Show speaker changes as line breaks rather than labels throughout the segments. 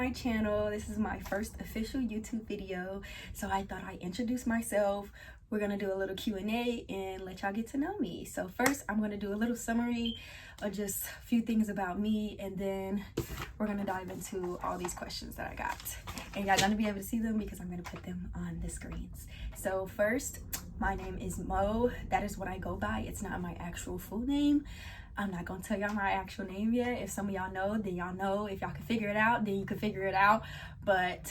my channel. This is my first official YouTube video, so I thought I'd introduce myself. We're gonna do a little Q&A and let y'all get to know me. So first, I'm gonna do a little summary of just a few things about me, and then we're gonna dive into all these questions that I got. And y'all gonna be able to see them because I'm gonna put them on the screens. So first, my name is Mo. That is what I go by. It's not my actual full name. I'm not gonna tell y'all my actual name yet. If some of y'all know, then y'all know. If y'all can figure it out, then you can figure it out. But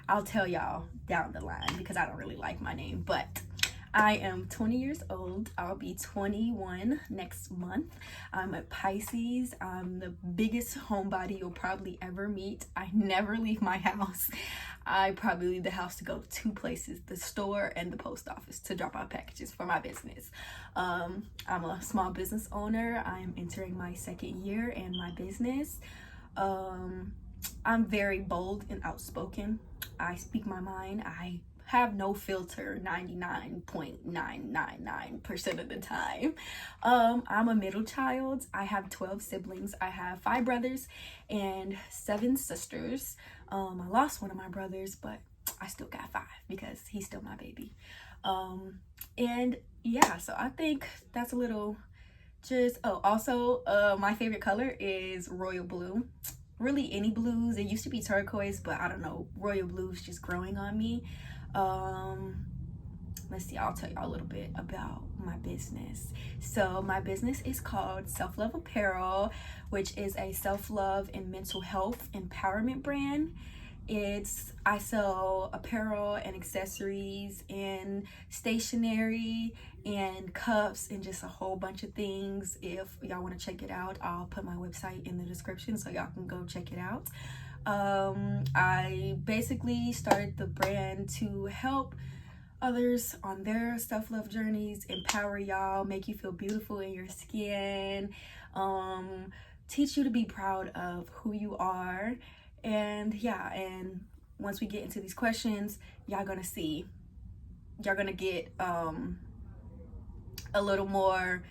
I'll tell y'all down the line because I don't really like my name. But I am 20 years old. I'll be 21 next month. I'm a Pisces. I'm the biggest homebody you'll probably ever meet. I never leave my house. I probably leave the house to go to two places, the store and the post office, to drop out packages for my business. I'm a small business owner. I'm entering my second year in my business. I'm very bold and outspoken. I speak my mind. I have no filter 99.999% of the time. I'm a middle child. I have 12 siblings. I have 5 brothers and 7 sisters. I lost one of my brothers, but I still got 5 because he's still my baby. And yeah, so I think that's a little just, also my favorite color is royal blue. Really any blues. It used to be turquoise, but I don't know, royal blue is just growing on me. Let's see, I'll tell you a little bit about my business. So my business is called Self-Love Apparel, which is a self-love and mental health empowerment brand. I sell apparel and accessories and stationery and cups and just a whole bunch of things. If y'all want to check it out, I'll put my website in the description so y'all can go check it out. I basically started the brand to help others on their self-love journeys, empower y'all, make you feel beautiful in your skin, teach you to be proud of who you are. And yeah, and once we get into these questions, y'all gonna get a little more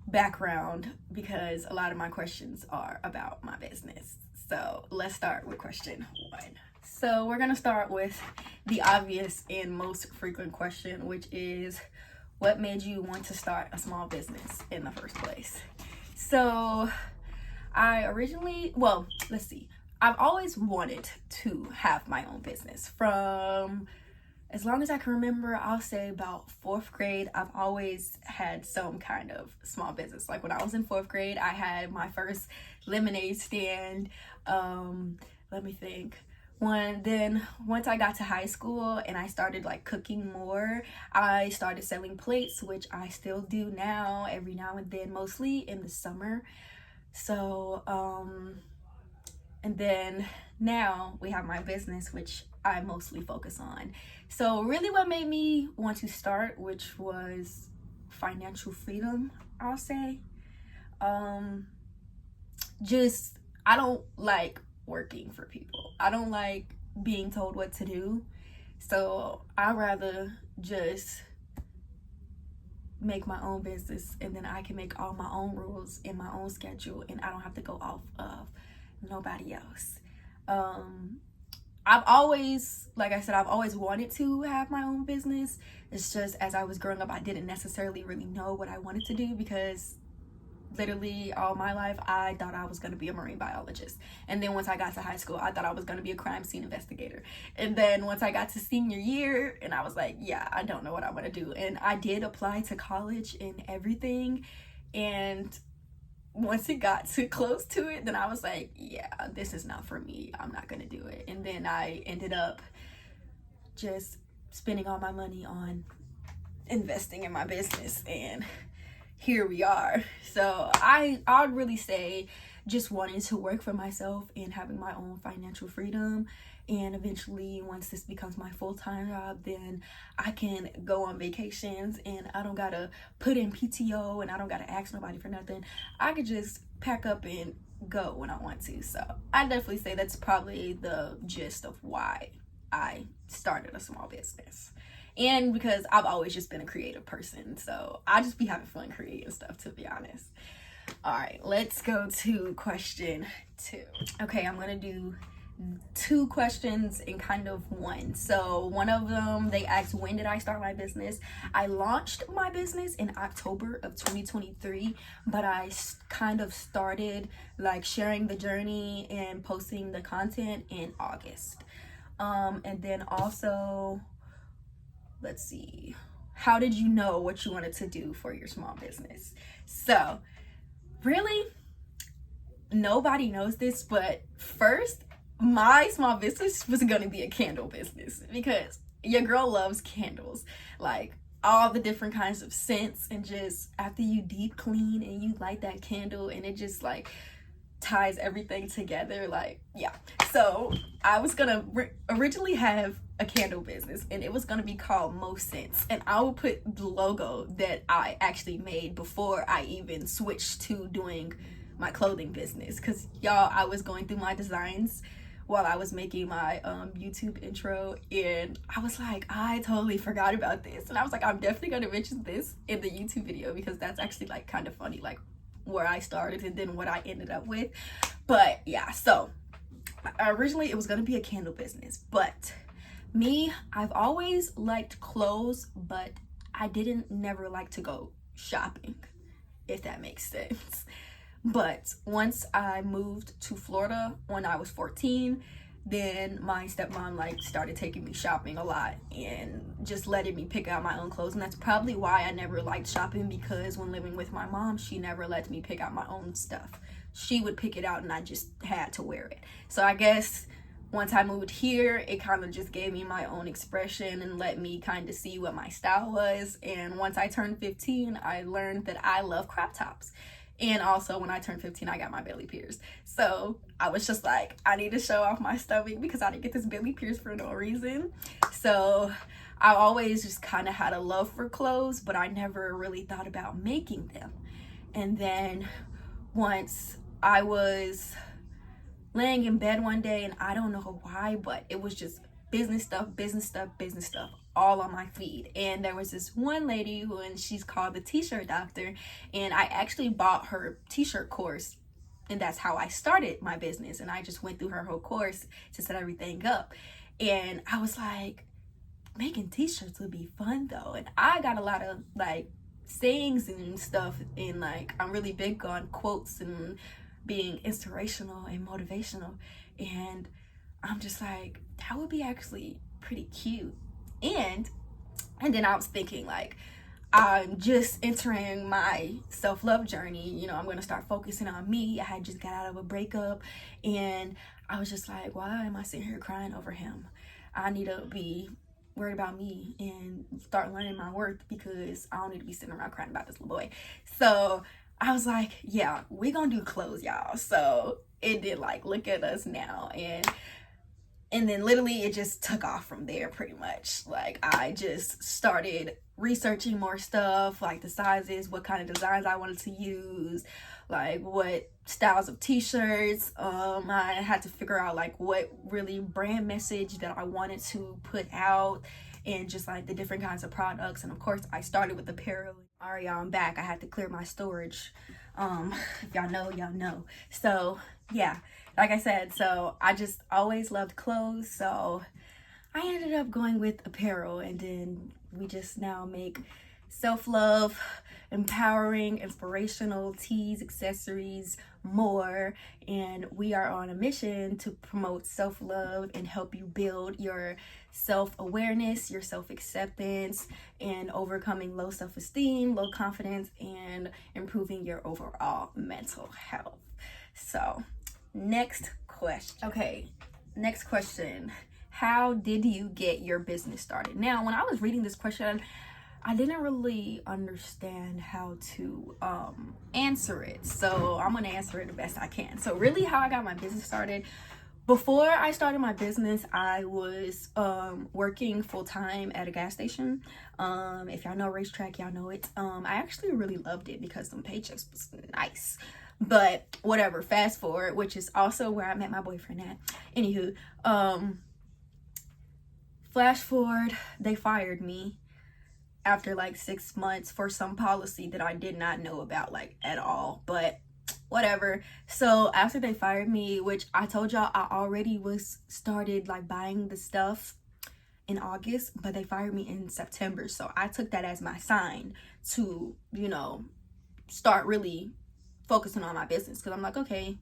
background because a lot of my questions are about my business. So let's start with question 1. So we're gonna start with the obvious and most frequent question, which is, what made you want to start a small business in the first place? So I've always wanted to have my own business. From as long as I can remember, I'll say about 4th grade, I've always had some kind of small business. Like when I was in 4th grade, I had my first lemonade stand. Let me think. Once I got to high school and I started like cooking more, I started selling plates, which I still do now, every now and then, mostly in the summer. So, and then now we have my business, which I mostly focus on. So really what made me want to start, which was financial freedom, I'll say. I don't like working for people. I don't like being told what to do. So I'd rather just make my own business, and then I can make all my own rules in my own schedule, and I don't have to go off of nobody else. I've always wanted to have my own business. It's just as I was growing up, I didn't necessarily really know what I wanted to do because literally all my life I thought I was going to be a marine biologist. And then once I got to high school, I thought I was going to be a crime scene investigator. And then once I got to senior year, and I was like, yeah, I don't know what I want to do. And I did apply to college and everything, and once it got too close to it, then I was like, yeah, this is not for me. I'm not going to do it. And then I ended up just spending all my money on investing in my business, and here we are. So I'd really say just wanting to work for myself and having my own financial freedom. And eventually, once this becomes my full-time job, then I can go on vacations and I don't gotta put in PTO and I don't gotta ask nobody for nothing. I could just pack up and go when I want to. So I definitely say that's probably the gist of why I started a small business. And because I've always just been a creative person, so I just be having fun creating stuff, to be honest. All right, let's go to question 2. Okay, I'm gonna do two questions in kind of one. So one of them, they asked, when did I start my business? I launched my business in October of 2023, but I kind of started like sharing the journey and posting the content in August. And then also, let's see, how did you know what you wanted to do for your small business? So really, nobody knows this, but first, my small business was gonna be a candle business because your girl loves candles, like all the different kinds of scents, and just after you deep clean and you light that candle and it just like ties everything together, like, yeah. So I was gonna originally have a candle business, and it was gonna be called Most Scents, and I will put the logo that I actually made before I even switched to doing my clothing business, because y'all, I was going through my designs while I was making my YouTube intro, and I was like, I totally forgot about this, and I was like, I'm definitely gonna mention this in the YouTube video because that's actually like kind of funny, like where I started and then what I ended up with. But yeah, so originally it was gonna be a candle business, but me, I've always liked clothes, but I didn't never like to go shopping, if that makes sense. But once I moved to Florida when I was 14, then my stepmom like started taking me shopping a lot and just letting me pick out my own clothes. And that's probably why I never liked shopping, because when living with my mom, she never let me pick out my own stuff. She would pick it out and I just had to wear it. So I guess once I moved here, it kind of just gave me my own expression and let me kind of see what my style was. And once I turned 15, I learned that I love crop tops. And also when I turned 15, I got my belly pierced. So I was just like, I need to show off my stomach because I didn't get this belly pierced for no reason. So I always just kind of had a love for clothes, but I never really thought about making them. And then once I was laying in bed one day, and I don't know why, but it was just business stuff, business stuff, business stuff all on my feed. And there was this one lady who, and she's called the T-shirt doctor, and I actually bought her T-shirt course, and that's how I started my business. And I just went through her whole course to set everything up, and I was like, making T-shirts would be fun though. And I got a lot of like sayings and stuff, and like I'm really big on quotes and being inspirational and motivational, and I'm just like, that would be actually pretty cute. And then I was thinking, like, I'm just entering my self-love journey, you know, I'm gonna start focusing on me. I had just got out of a breakup, and I was just like, why am I sitting here crying over him? I need to be worried about me and start learning my worth, because I don't need to be sitting around crying about this little boy. So I was like, yeah, we gonna do clothes, y'all. So it did, like, look at us now. And then literally it just took off from there pretty much. Like, I just started researching more stuff, like the sizes, what kind of designs I wanted to use, like what styles of t-shirts. I had to figure out like what really brand message that I wanted to put out, and just like the different kinds of products. And of course I started with apparel. All right, y'all, I'm back. I had to clear my storage. If y'all know, y'all know. So yeah, like I said, so I just always loved clothes, so I ended up going with apparel, and then we just now make self-love, empowering, inspirational tees, accessories, more. And we are on a mission to promote self-love and help you build your self-awareness, your self-acceptance, and overcoming low self-esteem, low confidence, and improving your overall mental health. So next question. Okay, next question. How did you get your business started? Now, when I was reading this question, I didn't really understand how to answer it. So I'm gonna answer it the best I can. So really, how I got my business started, before I started my business, I was working full-time at a gas station. If y'all know Racetrack, y'all know it. I actually really loved it because some paychecks was nice. But whatever, fast forward, which is also where I met my boyfriend at. Anywho, flash forward, they fired me after like 6 months for some policy that I did not know about, like, at all. But whatever. So after they fired me, which I told y'all I already was started like buying the stuff in August, but they fired me in September. So I took that as my sign to, you know, start really focusing on my business, because I'm like, okay,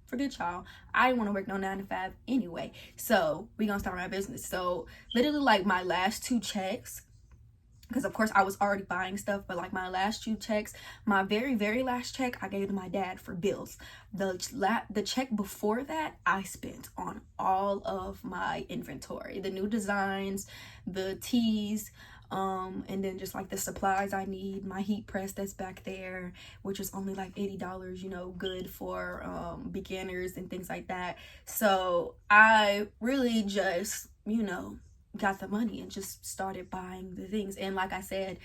forget y'all, I didn't want to work no 9 to 5 anyway, so we gonna start my business. So literally like my last 2 checks, because of course I was already buying stuff, but like my last 2 checks, my very last check I gave to my dad for bills. The check before that I spent on all of my inventory, the new designs, the tees, and then just like the supplies I need, my heat press that's back there, which is only like $80, you know, good for beginners and things like that. So I really just, you know, got the money and just started buying the things. And like I said,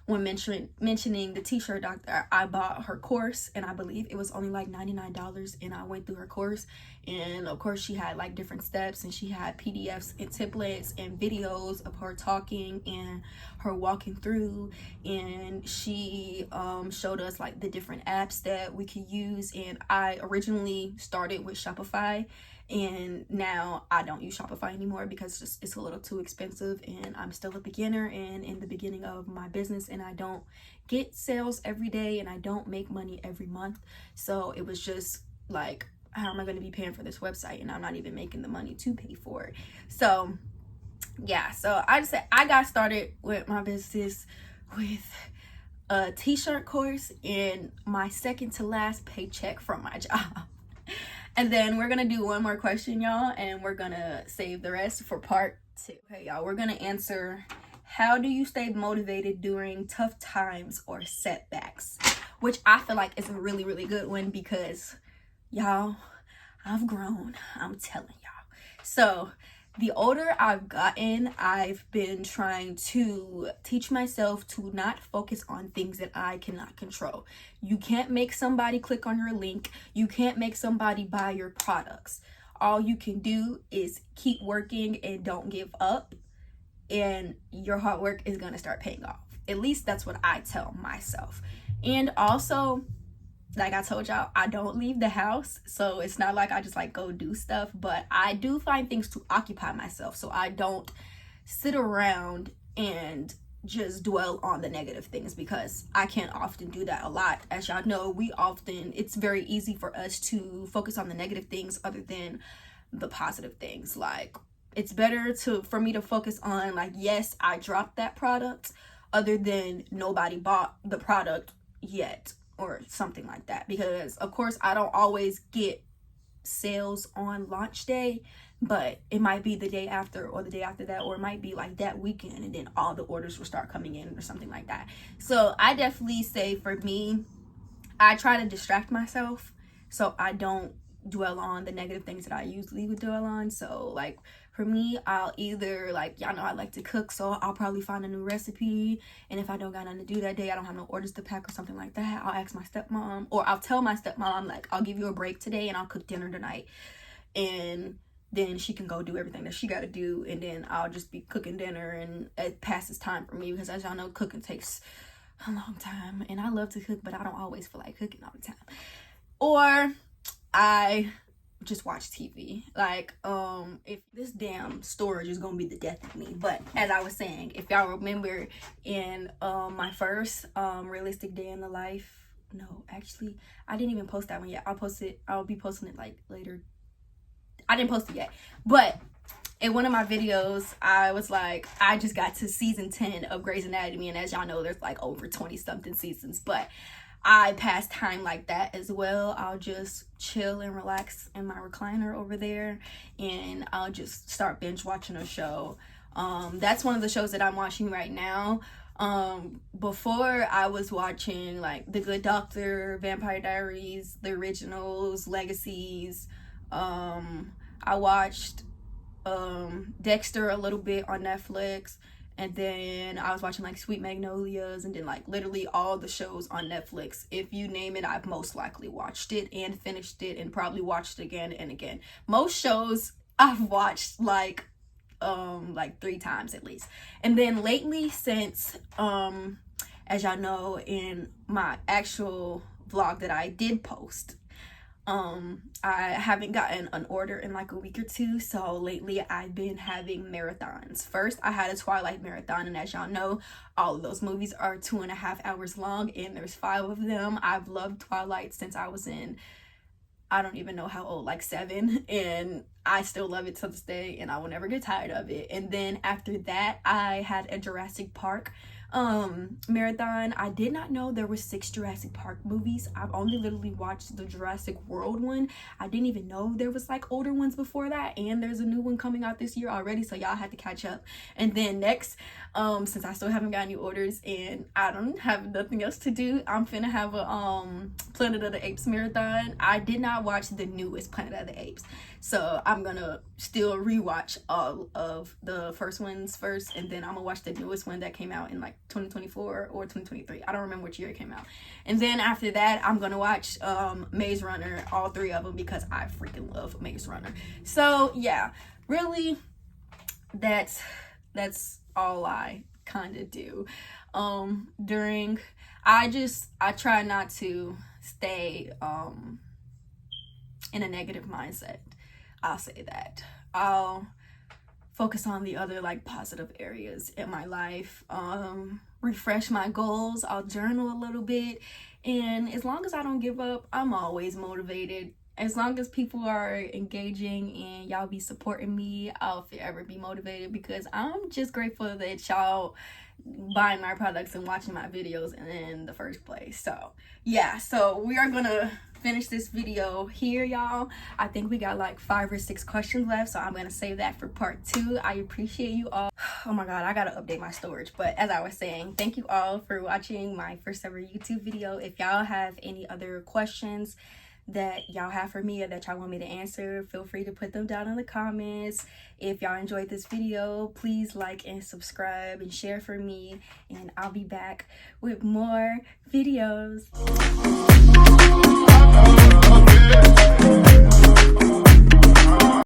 when mentioning the t-shirt doctor, I bought her course, and I believe it was only like $99, and I went through her course. And of course she had like different steps, and she had PDFs and templates and videos of her talking and her walking through, and she showed us like the different apps that we could use. And I originally started with Shopify, and now I don't use Shopify anymore because it's a little too expensive, and I'm still a beginner and in the beginning of my business, and I don't get sales every day, and I don't make money every month. So it was just like, how am I going to be paying for this website, and I'm not even making the money to pay for it? So yeah, so I just said I got started with my business with a t-shirt course and my second to last paycheck from my job. And then we're gonna do one more question, y'all, and we're gonna save the rest for part 2. Okay, y'all, we're gonna answer, how do you stay motivated during tough times or setbacks? Which I feel like is a really good one, because y'all, I've grown, I'm telling y'all. So the older I've gotten, I've been trying to teach myself to not focus on things that I cannot control. You can't make somebody click on your link. You can't make somebody buy your products. All you can do is keep working and don't give up, and your hard work is going to start paying off. At least that's what I tell myself. And also, like I told y'all, I don't leave the house, so it's not like I just like go do stuff, but I do find things to occupy myself, so I don't sit around and just dwell on the negative things, because I can't often do that a lot. As y'all know, it's very easy for us to focus on the negative things other than the positive things. Like, it's better for me to focus on like, yes, I dropped that product, other than nobody bought the product yet, or something like that. Because of course I don't always get sales on launch day, but it might be the day after or the day after that, or it might be like that weekend, and then all the orders will start coming in or something like that. So I definitely say, for me, I try to distract myself so I don't dwell on the negative things that I usually would dwell on. So like, for me, I'll either, like, y'all know I like to cook, so I'll probably find a new recipe, and if I don't got nothing to do that day, I don't have no orders to pack or something like that, I'll ask my stepmom, or I'll tell my stepmom, like, I'll give you a break today and I'll cook dinner tonight, and then she can go do everything that she got to do, and then I'll just be cooking dinner, and it passes time for me, because as y'all know, cooking takes a long time, and I love to cook, but I don't always feel like cooking all the time. Or I just watch TV. Like, if this damn storage is gonna be the death of me. But as I was saying, if y'all remember in my first realistic day in the life, no, actually I didn't even post that one yet. I'll be posting it like later. I didn't post it yet, but in one of my videos, I was like, I just got to season 10 of Grey's Anatomy, and as y'all know, there's like over 20 something seasons, but I pass time like that as well. I'll just chill and relax in my recliner over there, and I'll just start binge watching a show. That's one of the shows that I'm watching right now. Before, I was watching like The Good Doctor, Vampire Diaries, the originals, Legacies. I watched Dexter a little bit on Netflix, and then I was watching like Sweet Magnolias, and then like literally all the shows on Netflix. If you name it, I've most likely watched it and finished it, and probably watched it again and again. Most shows I've watched like 3 times at least. And then lately, since as y'all know, in my actual vlog that I did post. I haven't gotten an order in like a week or two, so lately I've been having marathons. First I had a Twilight marathon, and as y'all know, all of those movies are 2.5 hours long, and there's 5 of them. I've loved Twilight since I was in, I don't even know how old, like 7, and I still love it to this day, and I will never get tired of it. And then after that I had a Jurassic Park marathon. I did not know there were 6 Jurassic Park movies. I've only literally watched the Jurassic World one. I didn't even know there was like older ones before that, and there's a new one coming out this year already, so y'all had to catch up. And then next, since I still haven't got any orders and I don't have nothing else to do, I'm finna have a Planet of the Apes marathon. I did not watch the newest Planet of the Apes, so I'm gonna still rewatch all of the first ones first, and then I'm gonna watch the newest one that came out in like 2024 or 2023. I don't remember which year it came out. And then after that, I'm gonna watch Maze Runner, all 3 of them, because I freaking love Maze Runner. So yeah, really, that's all I kind of do during, I try not to stay in a negative mindset. I'll say that. I'll focus on the other like positive areas in my life, refresh my goals. I'll journal a little bit, and as long as I don't give up, I'm always motivated. As long as people are engaging and y'all be supporting me, I'll forever be motivated, because I'm just grateful that y'all buying my products and watching my videos in the first place. So yeah, so we are gonna finish this video here, y'all. I think we got like 5 or 6 questions left, so I'm gonna save that for part 2. I appreciate you all. Oh my god, I gotta update my storage. But as I was saying, thank you all for watching my first ever YouTube video. If y'all have any other questions that y'all have for me or that y'all want me to answer, feel free to put them down in the comments. If y'all enjoyed this video, please like and subscribe and share for me, and I'll be back with more videos.